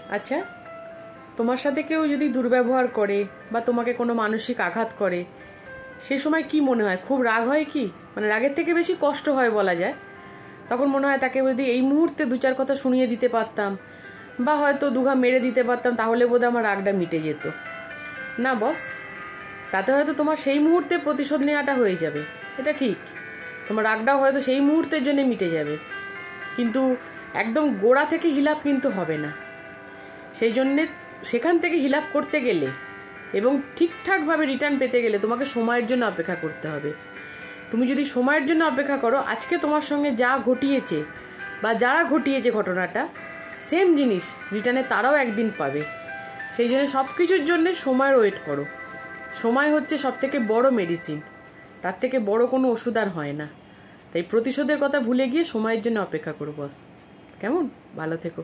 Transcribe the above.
আচ্ছা, তোমার সাথে কেউ যদি দুর্ব্যবহার করে বা তোমাকে কোনো মানসিক আঘাত করে, সে সময় কি মনে হয়? খুব রাগ হয় কি? মানে রাগের থেকে বেশি কষ্ট হয় বলা যায়। তখন মনে হয় তাকে যদি এই মুহূর্তে দু চার কথা শুনিয়ে দিতে পারতাম বা হয়তো দুঘা মেরে দিতে পারতাম, তাহলে বোধহয় আমার রাগটা মিটে যেত। না বস, তাতে হয়তো তোমার সেই মুহূর্তে প্রতিশোধ নেওয়াটা হয়ে যাবে, এটা ঠিক। তোমার রাগটাও হয়তো সেই মুহূর্তের জন্য মিটে যাবে, কিন্তু একদম গোড়া থেকে হিলাপ কিন্তু হবে না। সেই জন্যে সেখান থেকে হিলাপ করতে গেলে এবং ঠিকঠাকভাবে রিটার্ন পেতে গেলে তোমাকে সময়ের জন্য অপেক্ষা করতে হবে। তুমি যদি সময়ের জন্য অপেক্ষা করো, আজকে তোমার সঙ্গে যা ঘটিয়েছে বা যারা ঘটিয়েছে ঘটনাটা, সেম জিনিস রিটার্নে তারাও একদিন পাবে। সেই জন্য সব কিছুর জন্যে সময়ের ওয়েট করো। সময় হচ্ছে সবথেকে বড় মেডিসিন, তার থেকে বড় কোনো ওষুধ আর হয় না। তাই প্রতিশোধের কথা ভুলে গিয়ে সময়ের জন্য অপেক্ষা করো বস। কেমন? ভালো থেকো।